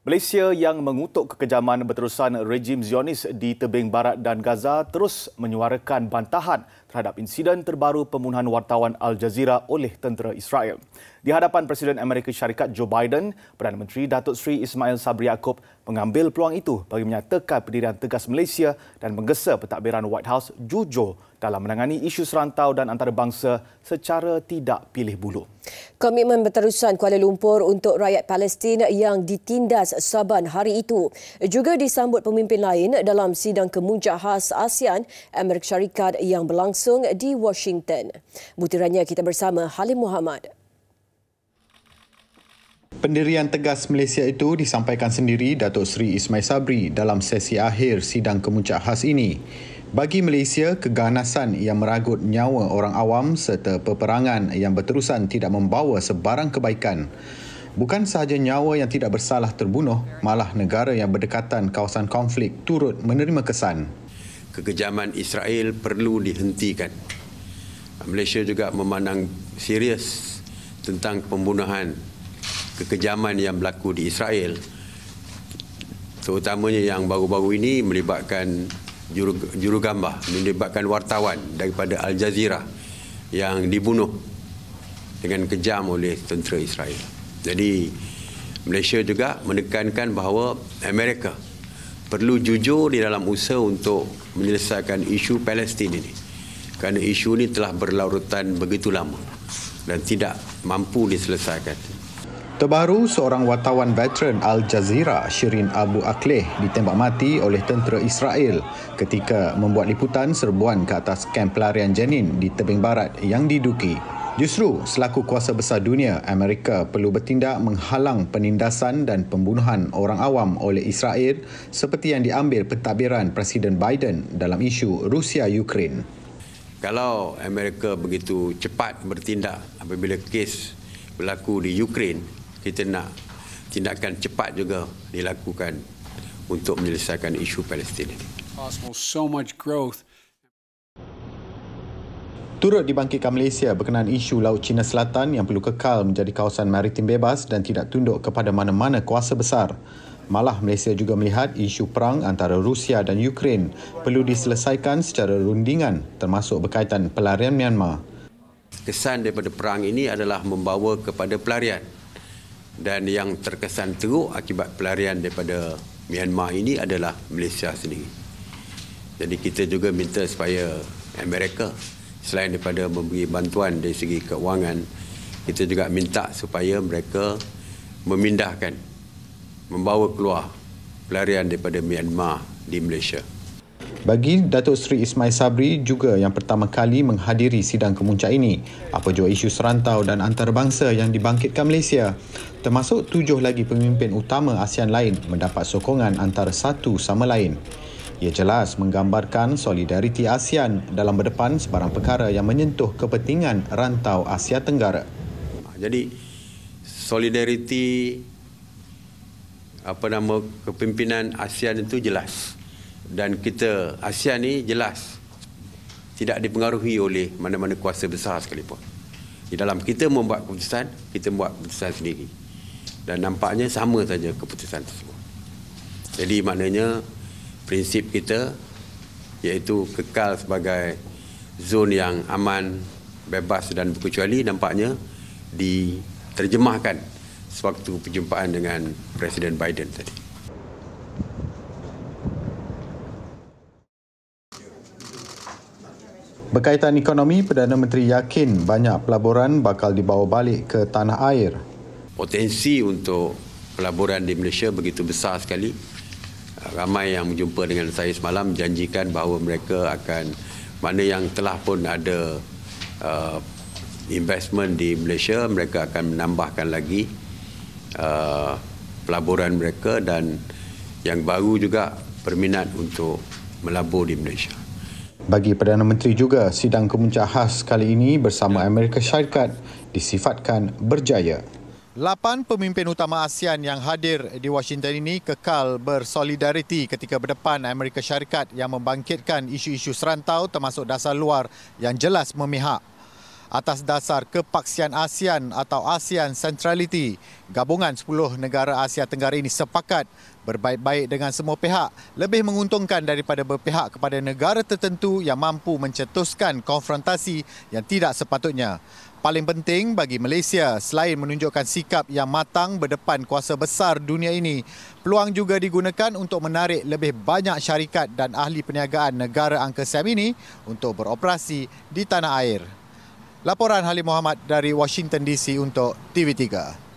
Malaysia yang mengutuk kekejaman berterusan rejim Zionis di tebing barat dan Gaza terus menyuarakan bantahan terhadap insiden terbaru pembunuhan wartawan Al Jazeera oleh tentera Israel. Di hadapan Presiden Amerika Syarikat Joe Biden, Perdana Menteri Datuk Seri Ismail Sabri Yaakob mengambil peluang itu bagi menyatakan pendirian tegas Malaysia dan menggesa pentadbiran White House jujur dalam menangani isu serantau dan antarabangsa secara tidak pilih bulu. Komitmen berterusan Kuala Lumpur untuk rakyat Palestin yang ditindas saban hari itu juga disambut pemimpin lain dalam sidang kemuncak khas ASEAN Amerika Syarikat yang berlangsung di Washington. Butirannya kita bersama Halim Muhammad. Pendirian tegas Malaysia itu disampaikan sendiri Datuk Seri Ismail Sabri dalam sesi akhir sidang kemuncak khas ini. Bagi Malaysia, keganasan yang meragut nyawa orang awam serta peperangan yang berterusan tidak membawa sebarang kebaikan. Bukan sahaja nyawa yang tidak bersalah terbunuh, malah negara yang berdekatan kawasan konflik turut menerima kesan. Kekejaman Israel perlu dihentikan. Malaysia juga memandang serius tentang pembunuhan kekejaman yang berlaku di Israel, terutamanya yang baru-baru ini melibatkan jurugambar, melibatkan wartawan daripada Al Jazeera yang dibunuh dengan kejam oleh tentera Israel. Jadi Malaysia juga menekankan bahawa Amerika perlu jujur di dalam usaha untuk menyelesaikan isu Palestin ini, kerana isu ini telah berlarutan begitu lama dan tidak mampu diselesaikan. Terbaru, seorang wartawan veteran Al Jazeera, Shirin Abu Akleh, ditembak mati oleh tentera Israel ketika membuat liputan serbuan ke atas kamp pelarian Jenin di tebing barat yang diduki. Justru, selaku kuasa besar dunia, Amerika perlu bertindak menghalang penindasan dan pembunuhan orang awam oleh Israel seperti yang diambil pentadbiran Presiden Biden dalam isu Rusia-Ukraine. Kalau Amerika begitu cepat bertindak apabila kes berlaku di Ukraine, kita nak tindakan cepat juga dilakukan untuk menyelesaikan isu Palestin ini. Turut dibangkitkan Malaysia berkenaan isu Laut Cina Selatan yang perlu kekal menjadi kawasan maritim bebas dan tidak tunduk kepada mana-mana kuasa besar. Malah Malaysia juga melihat isu perang antara Rusia dan Ukraine perlu diselesaikan secara rundingan termasuk berkaitan pelarian Myanmar. Kesan daripada perang ini adalah membawa kepada pelarian, dan yang terkesan teruk akibat pelarian daripada Myanmar ini adalah Malaysia sendiri. Jadi kita juga minta supaya Amerika, selain daripada memberi bantuan dari segi keuangan, kita juga minta supaya mereka memindahkan, membawa keluar pelarian daripada Myanmar di Malaysia. Bagi Datuk Seri Ismail Sabri juga yang pertama kali menghadiri sidang kemuncak ini, apa jua isu serantau dan antarabangsa yang dibangkitkan Malaysia, termasuk 7 lagi pemimpin utama ASEAN lain mendapat sokongan antara satu sama lain. Ia jelas menggambarkan solidariti ASEAN dalam berdepan sebarang perkara yang menyentuh kepentingan rantau Asia Tenggara. Jadi solidariti kepimpinan ASEAN itu jelas. Dan kita ASEAN ni jelas tidak dipengaruhi oleh mana-mana kuasa besar sekalipun. Di dalam kita membuat keputusan, kita membuat keputusan sendiri. Dan nampaknya sama saja keputusan tersebut. Jadi maknanya prinsip kita iaitu kekal sebagai zon yang aman, bebas dan berkecuali nampaknya diterjemahkan sewaktu perjumpaan dengan Presiden Biden tadi. Berkaitan ekonomi, Perdana Menteri yakin banyak pelaburan bakal dibawa balik ke tanah air. Potensi untuk pelaburan di Malaysia begitu besar sekali. Ramai yang berjumpa dengan saya semalam janjikan bahawa mereka akan, mana yang telah pun ada investment di Malaysia, mereka akan menambahkan lagi pelaburan mereka, dan yang baru juga berminat untuk melabur di Malaysia. Bagi Perdana Menteri juga, sidang kemuncak khas kali ini bersama Amerika Syarikat disifatkan berjaya. 8 pemimpin utama ASEAN yang hadir di Washington ini kekal bersolidariti ketika berdepan Amerika Syarikat yang membangkitkan isu-isu serantau termasuk dasar luar yang jelas memihak. Atas dasar kepaksian ASEAN atau ASEAN Centrality, gabungan 10 negara Asia Tenggara ini sepakat berbaik-baik dengan semua pihak lebih menguntungkan daripada berpihak kepada negara tertentu yang mampu mencetuskan konfrontasi yang tidak sepatutnya. Paling penting bagi Malaysia, selain menunjukkan sikap yang matang berdepan kuasa besar dunia ini, peluang juga digunakan untuk menarik lebih banyak syarikat dan ahli perniagaan negara Angka Siam ini untuk beroperasi di tanah air. Laporan Halim Mohamad dari Washington DC untuk TV3.